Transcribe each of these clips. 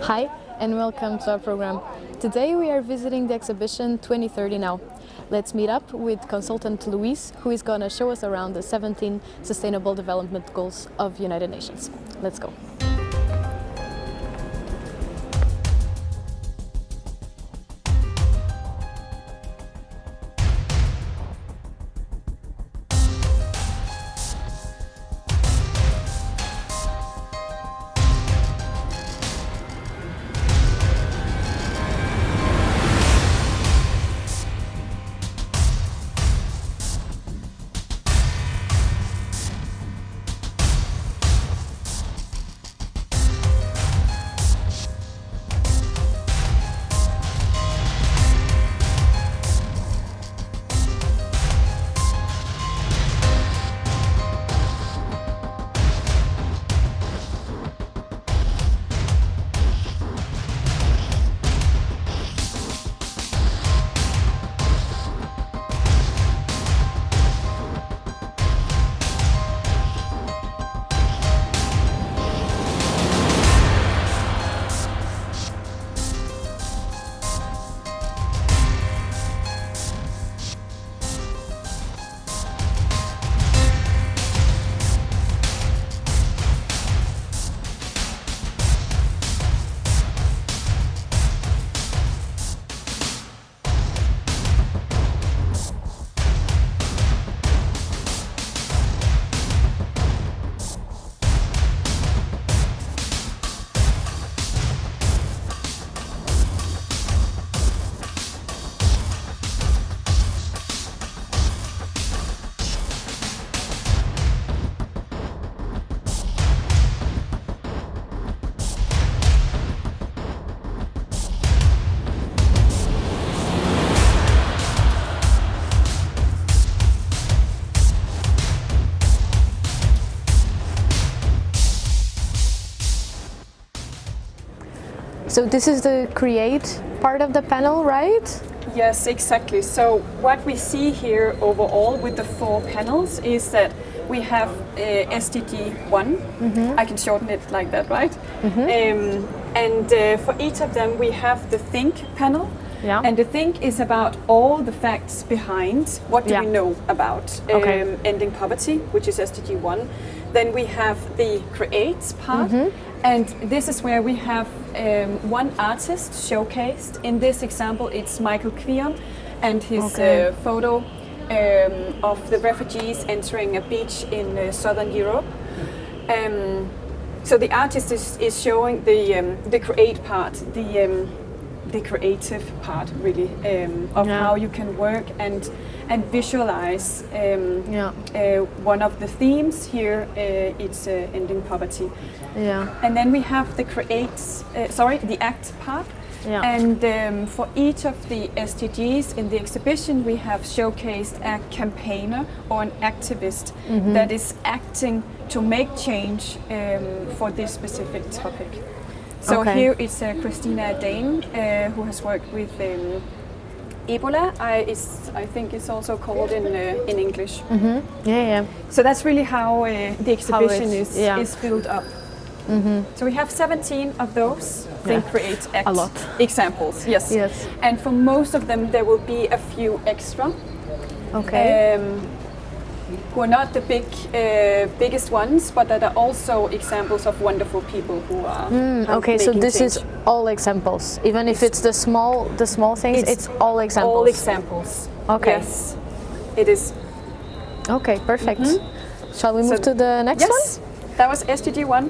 Hi, and welcome to our program. Today we are visiting the exhibition 2030 Now. Let's meet up with consultant Louise, who is going to show us around the 17 Sustainable Development Goals of United Nations. Let's go. So this is the create part of the panel, right? Yes, exactly. So what we see here overall with the 4 panels is that we have SDG 1. I can shorten it like that, right? And for each of them we have the think panel. Yeah. And the think is about all the facts behind what do we know about ending poverty, which is SDG 1. Then we have the create part. And this is where we have one artist showcased. In this example, it's Michael Kvion and his photo of the refugees entering a beach in southern Europe. So the artist is showing the create part, the creative part, really, of how you can work and visualize. One of the themes here, it's ending poverty. And then we have the the act part. And for each of the SDGs in the exhibition, we have showcased a campaigner or an activist that is acting to make change for this specific topic. So here is Christina Dane, who has worked with Ebola. I think it's also called in English. So that's really how the exhibition is built up. So we have 17 of those think, create, act examples. Yes. And for most of them, there will be a few extra. Who are not the biggest ones, but that are also examples of wonderful people who are. So this is all examples, even if it's the small things. It's all examples. All examples. Yes, it is. Okay, perfect. Shall we move to the next one? That was SDG 1.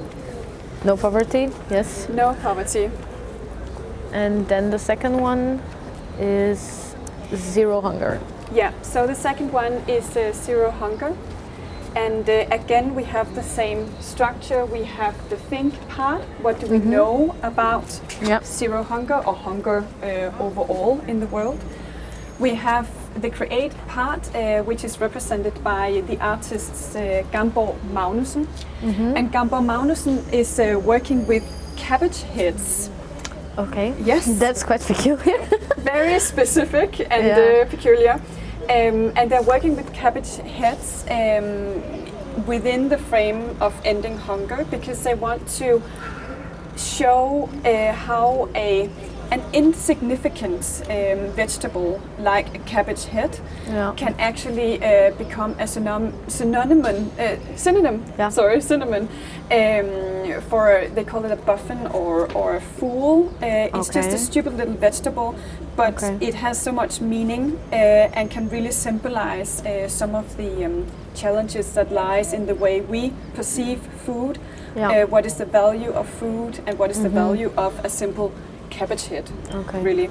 No poverty. Yes. No poverty. And then the second one is zero hunger. Yeah, so the second one is zero hunger. And again, we have the same structure. We have the think part. What do we know about zero hunger or hunger overall in the world? We have the create part, which is represented by the artist Gamborg Magnussen. And Gamborg Magnussen is working with cabbage heads. Okay. Yes. That's quite peculiar. Very specific and peculiar. And they're working with cabbage heads within the frame of ending hunger, because they want to show how an insignificant vegetable like a cabbage head can actually become a synonym for, they call it a buffin or a fool. It's just a stupid little vegetable, but it has so much meaning and can really symbolize some of the challenges that lies in the way we perceive food. What is the value of food, and what is the value of a simple cabbage head? Really.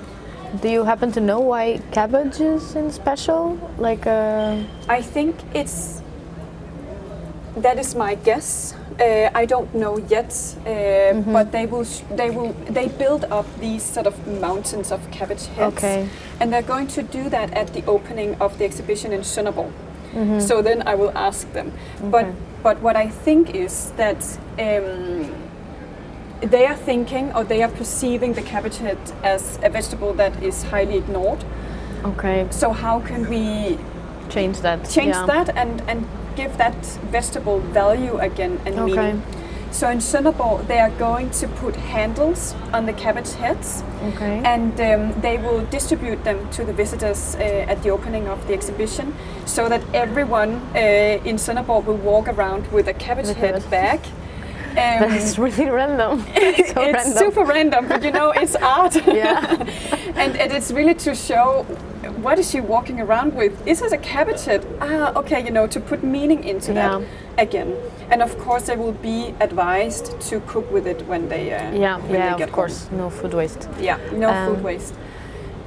Do you happen to know why cabbage is in special? Like I think that is my guess. I don't know yet, but they build up these sort of mountains of cabbage heads, and they're going to do that at the opening of the exhibition in Sønderborg. So then I will ask them. But what I think is that they are thinking, or they are perceiving the cabbage head as a vegetable that is highly ignored. So how can we change that and give that vegetable value again and meaning? So in Sønderborg they are going to put handles on the cabbage heads, and they will distribute them to the visitors at the opening of the exhibition, so that everyone in Sønderborg will walk around with a cabbage head bag. That is really random. It's super random, but you know, it's art. And it's really to show, what is she walking around with? Is it a cabbage head? You know, to put meaning into that again. And of course, they will be advised to cook with it when they get of course, no food waste. Food waste.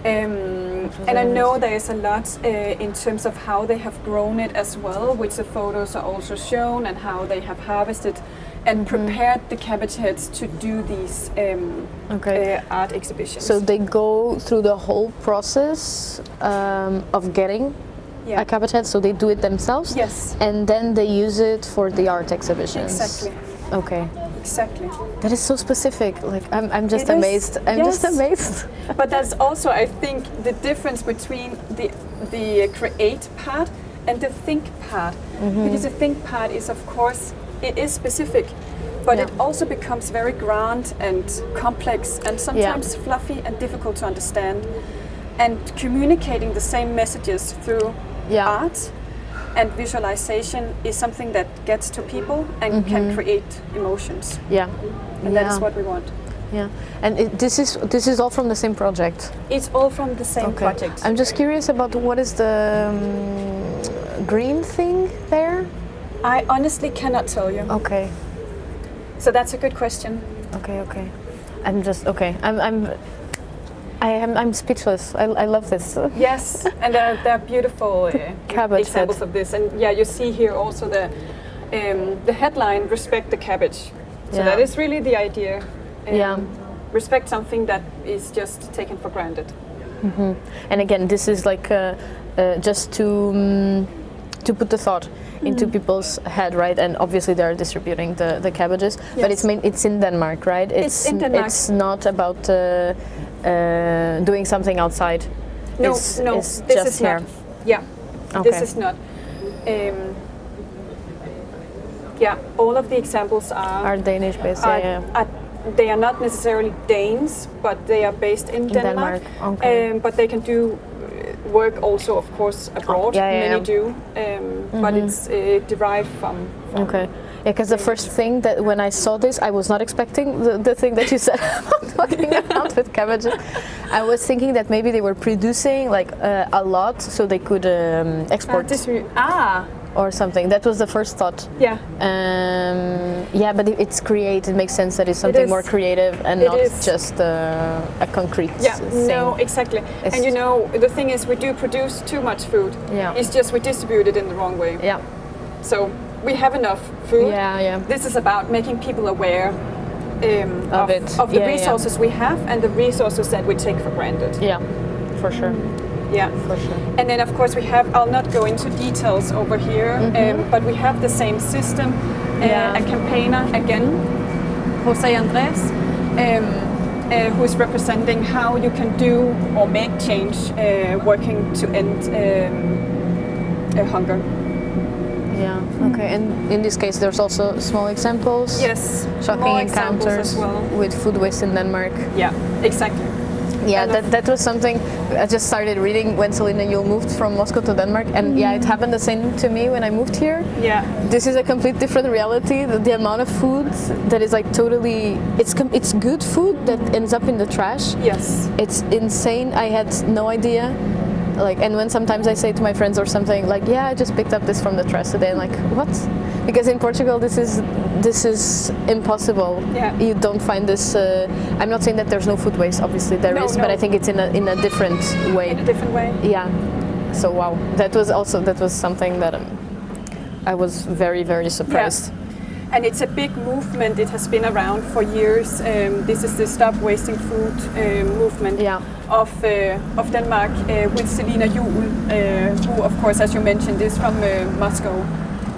And I know there is a lot in terms of how they have grown it as well, which the photos are also shown, and how they have harvested and prepared the cabbage heads to do these art exhibitions. So they go through the whole process of getting a cabbage head, so they do it themselves? Yes. And then they use it for the art exhibitions? Exactly. Exactly. That is so specific. Like I'm just amazed. Just amazed. But that's also, I think, the difference between the create part and the think part. Because the think part is, of course, it is specific, but it also becomes very grand and complex and sometimes fluffy and difficult to understand. And communicating the same messages through art and visualization is something that gets to people and can create emotions. And that is what we want. And this is all from the same project? It's all from the same project. I'm just curious about what is the green thing there? I honestly cannot tell you. So that's a good question. I'm just I'm speechless. I love this. Yes, and there are beautiful examples of this. And you see here also the headline, "Respect the cabbage." So that is really the idea. Respect something that is just taken for granted. And again, this is like just to put the thought into people's head, right? And obviously they are distributing the cabbages, but it's in Denmark, right? It's in Denmark. It's not about doing something outside. No, this is here. Not. This is not. All of the examples are Danish based. They are not necessarily Danes, but they are based in Denmark. But they can do work also, of course, abroad. Many do, but it's derived from. Because the first thing that when I saw this, I was not expecting the thing that you said about walking around with cabbages. I was thinking that maybe they were producing like a lot so they could export. Or something. That was the first thought. But it's creative. It makes sense that it's something more creative and not just a concrete thing. No, exactly. And you know, the thing is, we do produce too much food. It's just we distribute it in the wrong way. So we have enough food. This is about making people aware of the resources we have and the resources that we take for granted. For sure. For sure. And then, of course, we have, I'll not go into details over here, but we have the same system. A campaigner, again, Jose Andres, who is representing how you can do or make change working to end hunger. Yeah. Okay. And in this case, there's also small examples. Yes. Shocking more examples encounters as well. with food waste in Denmark. Yeah. Exactly. Yeah, that was something I just started reading when Selena Yule moved from Moscow to Denmark, and yeah, it happened the same to me when I moved here. Yeah, this is a complete different reality. The amount of food that is like totally, it's good food that ends up in the trash. Yes, it's insane. I had no idea. Like, and when sometimes I say to my friends or something like, yeah, I just picked up this from the trash today, and like, what? Because in Portugal this is impossible. Yeah. You don't find this. I'm not saying that there's no food waste. Obviously there is, but I think it's in a different way. In a different way. Yeah. So wow, that was something that I was very, very surprised. Yeah. And it's a big movement. It has been around for years. This is the Stop Wasting Food movement of Denmark with Selena Yule, who, of course, as you mentioned, is from Moscow.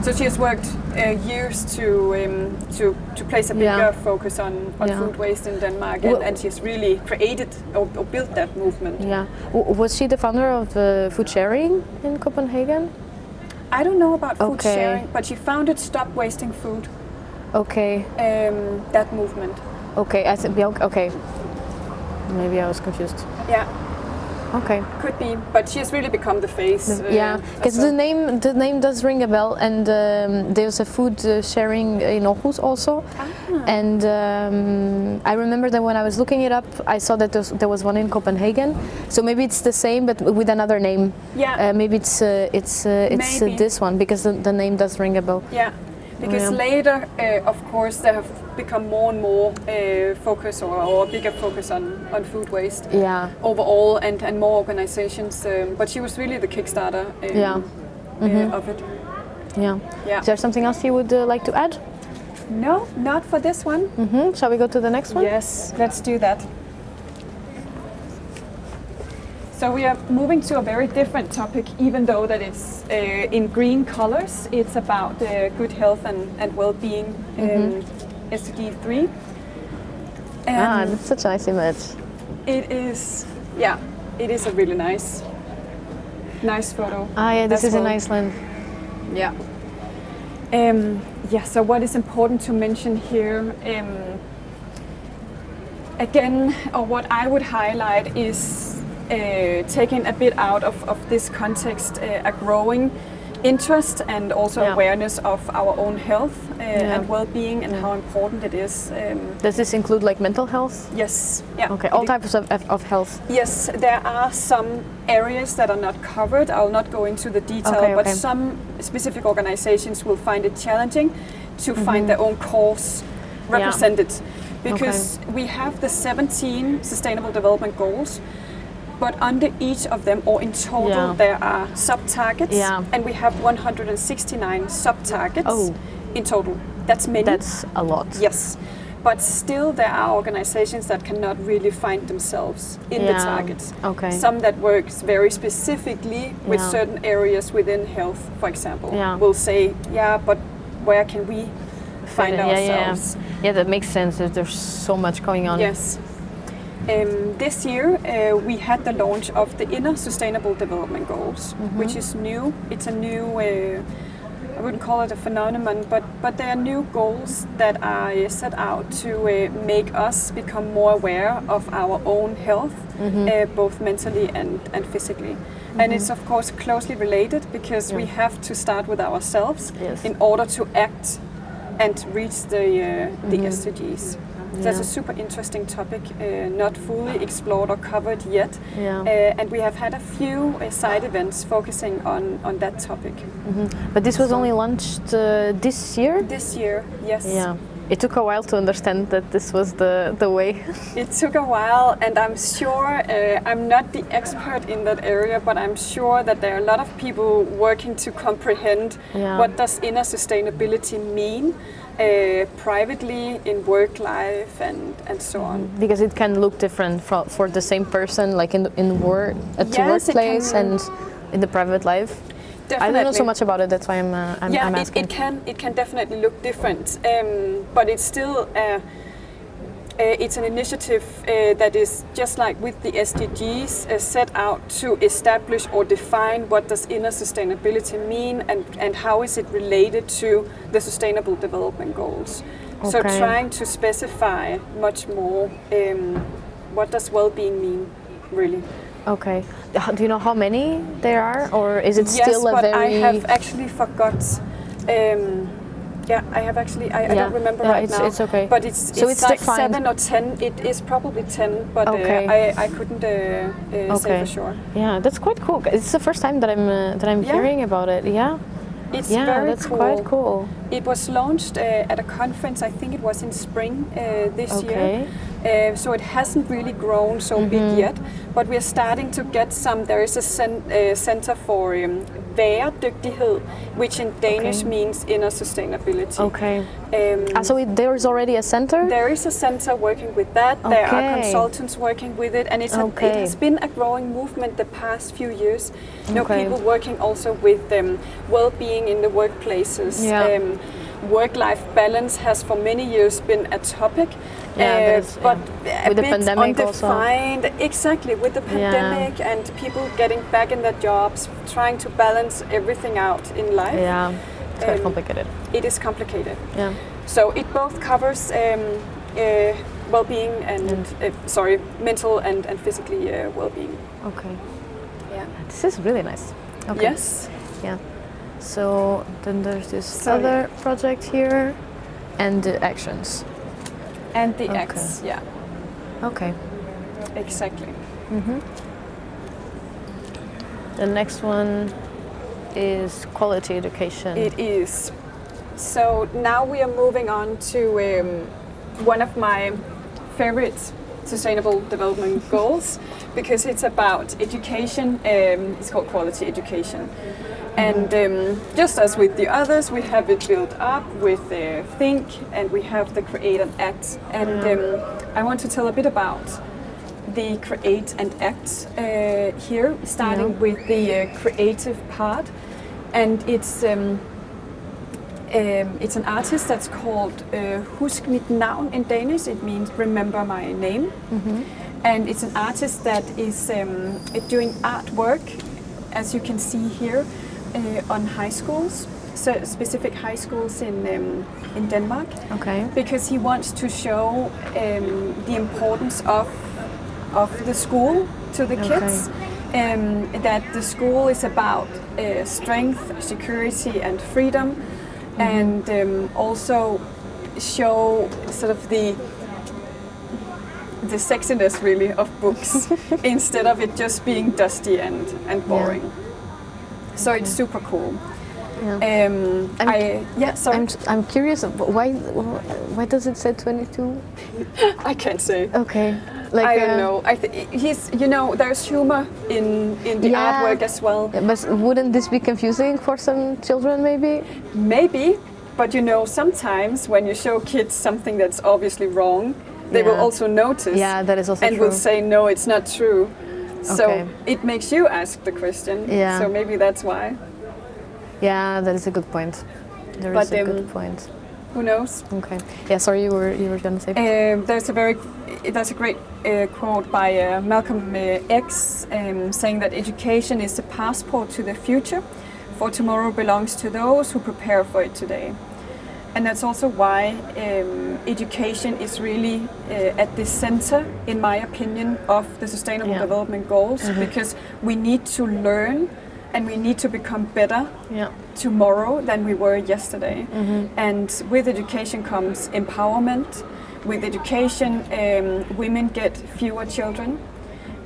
So she has worked years to place a bigger focus on food waste in Denmark, and she's really created or built that movement. Yeah. Was she the founder of the food sharing in Copenhagen? I don't know about food sharing, but she founded Stop Wasting Food. Okay. That movement. Okay, I think okay. Maybe I was confused. Yeah. Okay. Could be, but she has really become the face. Yeah, because the name does ring a bell, and there's a food sharing in Aarhus also. And I remember that when I was looking it up, I saw that there was one in Copenhagen. So maybe it's the same, but with another name. Yeah. Maybe it's this one, because the name does ring a bell. Yeah. Because later, of course, there have become more and more focus or bigger focus on food waste overall, and more organizations. But she was really the Kickstarter of it. Yeah. Is there something else you would like to add? No, not for this one. Shall we go to the next one? Yes, let's do that. So we are moving to a very different topic, even though that it's in green colors. It's about good health and well-being, SDG 3. That's such a nice image. It is, it is a really nice photo. This is in Iceland. Yeah. So what is important to mention here, again, or what I would highlight is taking a bit out of this context, a growing interest and also awareness of our own health and well-being and how important it is. Does this include like mental health? Yes. Yeah. Okay. All types of health. Yes, there are some areas that are not covered. I'll not go into the detail, but some specific organizations will find it challenging to find their own cause represented, because we have the 17 Sustainable Development Goals. But under each of them, or in total, there are sub-targets, and we have 169 sub-targets in total. That's many. That's a lot. Yes, but still there are organizations that cannot really find themselves in the targets. Okay. Some that works very specifically with certain areas within health, for example, will say, but where can we find ourselves? Yeah, that makes sense. There's so much going on. Yes. This year we had the launch of the Inner Sustainable Development Goals, which is new. It's a new, I wouldn't call it a phenomenon, but they are new goals that are set out to make us become more aware of our own health, both mentally and physically. And it's of course closely related, because we have to start with ourselves in order to act and reach the SDGs. That's a super interesting topic, not fully explored or covered yet. And we have had a few side events focusing on that topic. But this was only launched this year? This year, yes. Yeah. It took a while to understand that this was the way. It took a while, and I'm sure, I'm not the expert in that area, but I'm sure that there are a lot of people working to comprehend what does inner sustainability mean. Privately, in work life, and so on. Because it can look different for the same person, like in work at the workplace and in the private life. Definitely. I don't know so much about it. That's why I'm asking. It can definitely look different, but it's still It's an initiative that is just like with the SDGs set out to establish or define what does inner sustainability mean and how is it related to the Sustainable Development Goals. Okay. So trying to specify much more what does well-being mean, really. Okay. Do you know how many there are, or is it still a but very... I have actually forgot. Yeah, I have actually. I don't remember right now. It's okay. But it's like defined. 7 or 10. It is probably 10, but okay. I couldn't say for sure. Yeah, that's quite cool. It's the first time that I'm hearing about it. Yeah. It's very that's cool. quite cool. It was launched at a conference. I think it was in spring this year. So it hasn't really grown so big yet, but we are starting to get some. There is a center for bæredygtighed, which in Danish means inner sustainability. Okay. So there is already a center? There is a center working with that. Okay. There are consultants working with it, and it has been a growing movement the past few years. You know, people working also with well-being in the workplaces. Yeah. Work-life balance has for many years been a topic, but with the pandemic undefined. Also. Exactly, with the pandemic and people getting back in their jobs, trying to balance everything out in life. Yeah, it's quite complicated. It is complicated. Yeah. So it both covers well-being and mental and physically well-being. Okay. Yeah. This is really nice. Okay. Yes. Yeah. So then there's this other project here, and the actions. And the acts, yeah. Okay. Exactly. The next one is quality education. It is. So now we are moving on to one of my favorite Sustainable Development Goals, because it's about education. It's called quality education. And just as with the others, we have it built up with think, and we have the create and act. And I want to tell a bit about the create and act here, starting with the creative part. And it's an artist that's called Husk mit navn in Danish. It means remember my name. And it's an artist that is doing artwork, as you can see here, on high schools, so specific high schools in Denmark. Okay. Because he wants to show the importance of the school to the kids. That the school is about strength, security, and freedom, and also show sort of the sexiness really of books instead of it just being dusty and boring. So it's super cool. I'm curious. Why does it say 22? I can't say. Okay. I don't know. There's humor in the artwork as well. But wouldn't this be confusing for some children, maybe? Maybe, but sometimes when you show kids something that's obviously wrong, they will also notice. Yeah, that is also true. And will say, no, it's not true. So it makes you ask the question. Yeah. So maybe that's why. Yeah, that is a good point. There is a good point. Who knows? Okay. Yeah. Sorry, you were gonna say. There's a great quote by Malcolm X saying that education is the passport to the future, for tomorrow belongs to those who prepare for it today. And that's also why education is really at the center, in my opinion, of the Sustainable Development Goals, because we need to learn and we need to become better tomorrow than we were yesterday. And with education comes empowerment. With education, women get fewer children.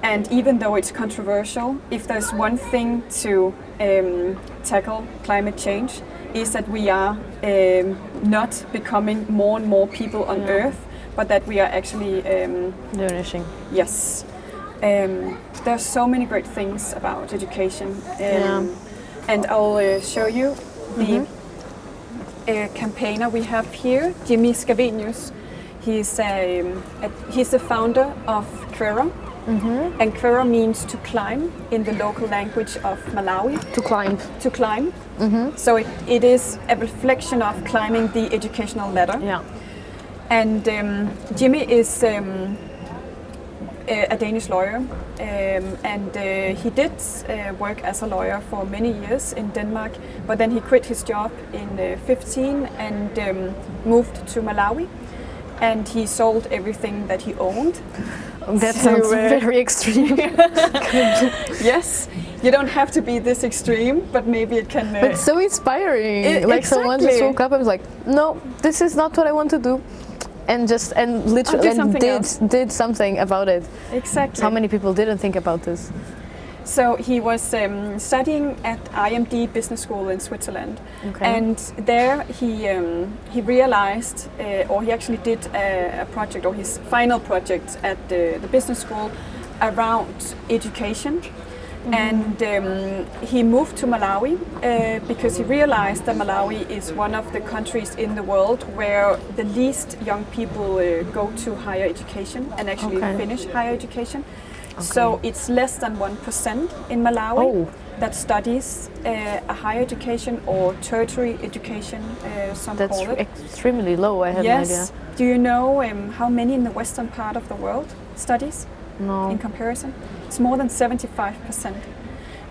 And even though it's controversial, if there's one thing to tackle climate change, is that we are not becoming more and more people on Earth, but that we are actually diminishing. Yes. There's so many great things about education, and I'll show you the campaigner we have here, Jimmy Scavenius. He's the founder of Quero. And Quero means to climb in the local language of Malawi. To climb. To climb. So it is a reflection of climbing the educational ladder. And Jimmy is a Danish lawyer, and he did work as a lawyer for many years in Denmark, but then he quit his job in 15 and moved to Malawi, and he sold everything that he owned. That sounds very extreme. Yes, you don't have to be this extreme, but maybe it can... It's so inspiring. Like someone just woke up and was like, no, this is not what I want to do. And literally did something about it. Exactly. How many people didn't think about this? So he was studying at IMD Business School in Switzerland, and there he realized, or he actually did a project, or his final project at the business school around education. And he moved to Malawi because he realized that Malawi is one of the countries in the world where the least young people go to higher education and actually finish higher education. So it's less than 1% in Malawi that studies a higher education or tertiary education, some call it. That's extremely low, I had no idea. Do you know how many in the western part of the world studies? No. In comparison? It's more than 75%.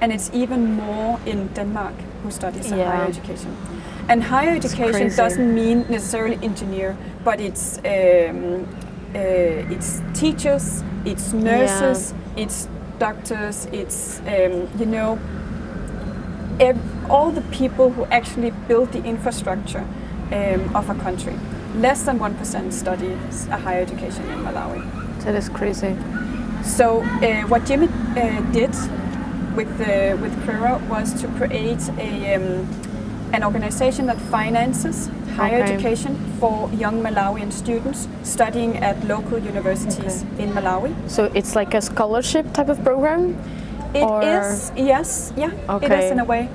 And it's even more in Denmark who studies a higher education. And higher education doesn't mean necessarily engineer, but it's teachers, it's nurses, it's doctors, it's all the people who actually build the infrastructure of a country. Less than 1% studies a higher education in Malawi. That is crazy. So what Jimmy did with Quora was to create an organization that finances higher education for young Malawian students studying at local universities in Malawi. So it's like a scholarship type of program? It is, yes, it is in a way.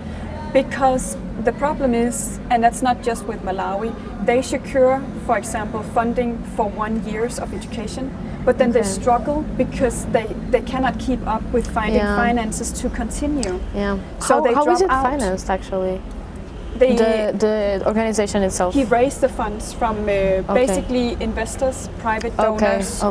Because the problem is, and that's not just with Malawi, they secure, for example, funding for 1 year of education, but then they struggle because they cannot keep up with finding finances to continue. Yeah. So how is it financed actually? The organization itself? He raised the funds from basically investors, private donors,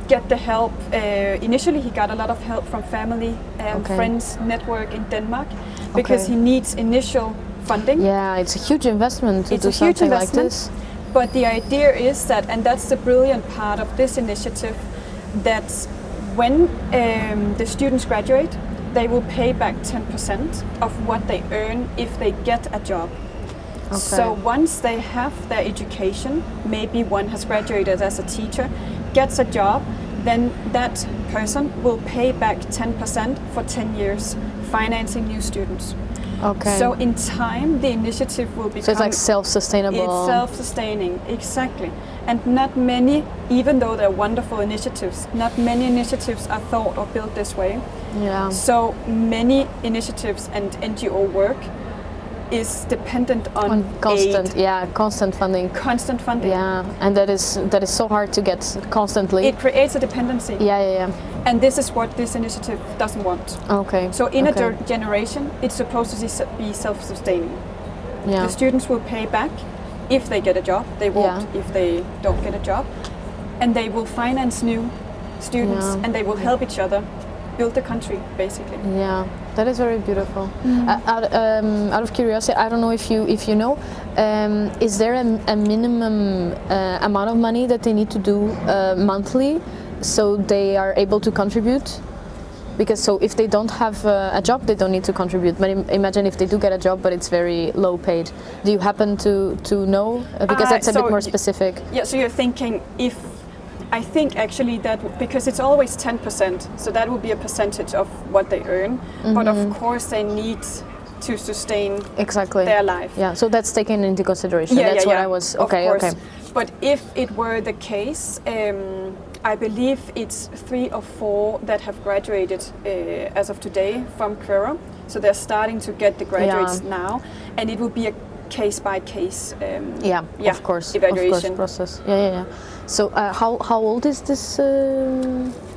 get the help. Initially he got a lot of help from family and friends network in Denmark because he needs initial funding. Yeah, it's a huge investment to do something like this. But the idea is that, and that's the brilliant part of this initiative, that when the students graduate, they will pay back 10% of what they earn if they get a job. So once they have their education, maybe one has graduated as a teacher, gets a job, then that person will pay back 10% for 10 years, financing new students. So in time, the initiative will become... So it's like self-sustainable. It's self-sustaining, exactly. And not many, even though they're wonderful initiatives, not many initiatives are thought or built this way. Yeah. So many initiatives and NGO work is dependent on constant, aid. Constant funding. Constant funding. Yeah, and that is so hard to get constantly. It creates a dependency. Yeah. And this is what this initiative doesn't want. So in a generation, it's supposed to be self-sustaining. The students will pay back if they get a job. They won't if they don't get a job. And they will finance new students and they will help each other build the country, basically. Yeah, that is very beautiful. Out of curiosity, I don't know if you know, is there a minimum amount of money that they need to do monthly so they are able to contribute? Because so if they don't have a job, they don't need to contribute. But imagine if they do get a job, but it's very low paid. Do you happen to know? Because that's a bit more specific. Yeah, so you're thinking if... I think actually that, because it's always 10%, so that would be a percentage of what they earn. But of course they need to sustain their life. Yeah, so that's taken into consideration. That's what I was... Okay. But if it were the case, I believe it's 3 or 4 that have graduated as of today from Quora. So they're starting to get the graduates now, and it will be a case-by-case of course, evaluation process. Yeah. So how old is this?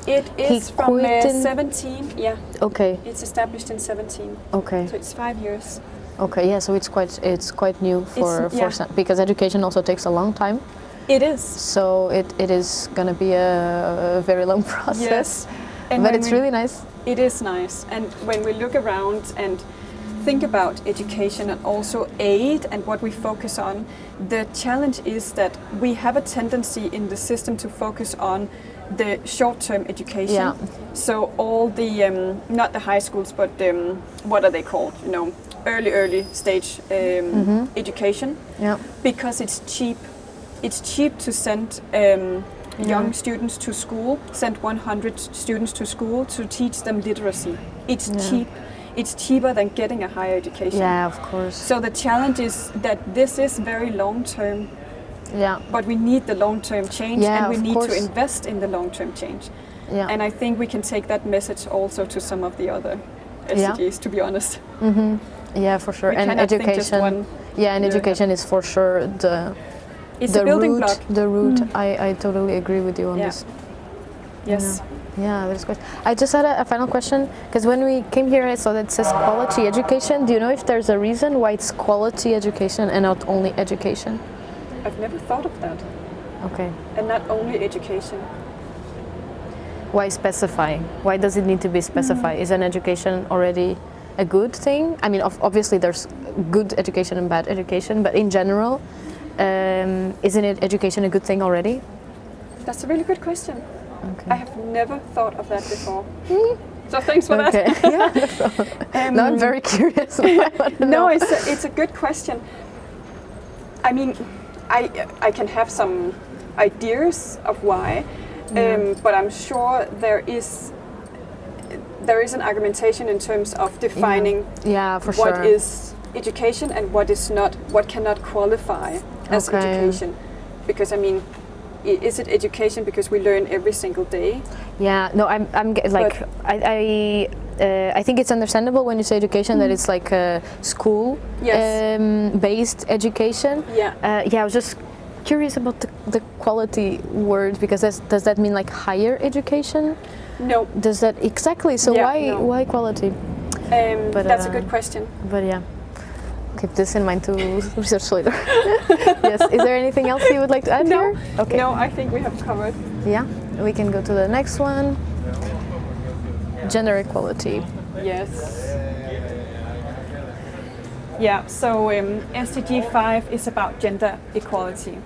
It is from 17. Yeah. Okay. It's established in 17. Okay. So it's 5 years. Okay. Yeah. So it's quite new for some, because education also takes a long time. It is. So it is going to be a very long process. Yes. And but it's really nice. It is nice. And when we look around and think about education and also aid and what we focus on, the challenge is that we have a tendency in the system to focus on the short-term education. Yeah. So all the, not the high schools, but what are they called? You know, early stage education. Yeah. Because it's cheap. It's cheap to send young students to school, send 100 students to school to teach them literacy. It's cheap. It's cheaper than getting a higher education. Yeah, of course. So the challenge is that this is very long-term. Yeah. But we need the long-term change, Yeah, and we of need course. to invest in the long-term change. Yeah. And I think we can take that message also to some of the other SDGs, to be honest. Yeah, for sure. We And cannot think just education. one. Yeah, and education is for sure It's the a building root. block. The root. I totally agree with you on this. Yes. Yeah, that's good. I just had a final question, because when we came here I saw that it says quality education. Do you know if there's a reason why it's quality education and not only education? I've never thought of that. Okay. And not only education. Why specify? Why does it need to be specified? Is an education already a good thing? I mean, obviously there's good education and bad education, but in general, isn't it education a good thing already? That's a really good question. Okay. I have never thought of that before. So thanks for Okay. that. Yeah. No, I'm very curious. I want to know. No, it's a good question. I mean, I can have some ideas of why, but I'm sure there is an argumentation in terms of defining for what sure. is education and what is not, what cannot qualify as education. Because I mean, is it education because we learn every single day? Yeah, no, I think it's understandable when you say education that it's like a school based education. Yeah. I was just curious about the quality word, because does that mean like higher education? No. Does that exactly? So why quality? But that's a good question. But yeah, keep this in mind to research later. Yes. Is there anything else you would like to add here? Okay. No, I think we have covered. Yeah, we can go to the next one. Gender equality. Yes. Yeah. So SDG 5 is about gender equality.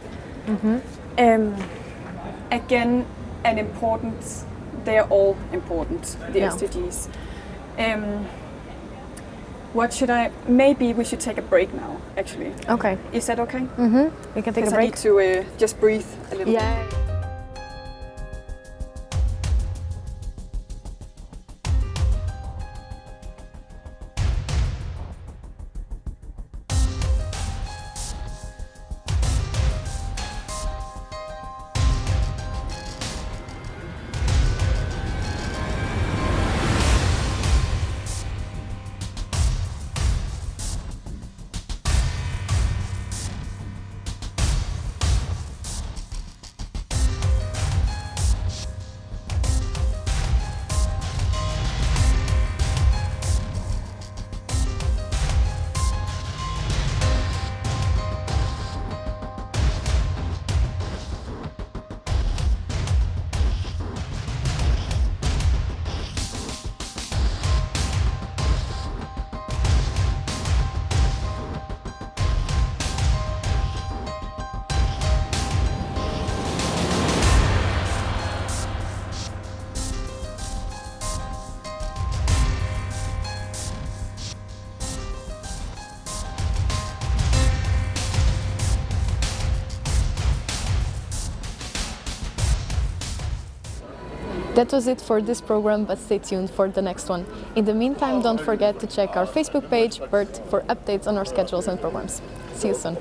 Again, an important. They're all important. The SDGs. What should maybe we should take a break now, actually. Okay. Is that okay? We can take a Because I break. need to just breathe a little bit. That was it for this program, but stay tuned for the next one. In the meantime, don't forget to check our Facebook page, BURT, for updates on our schedules and programs. See you soon.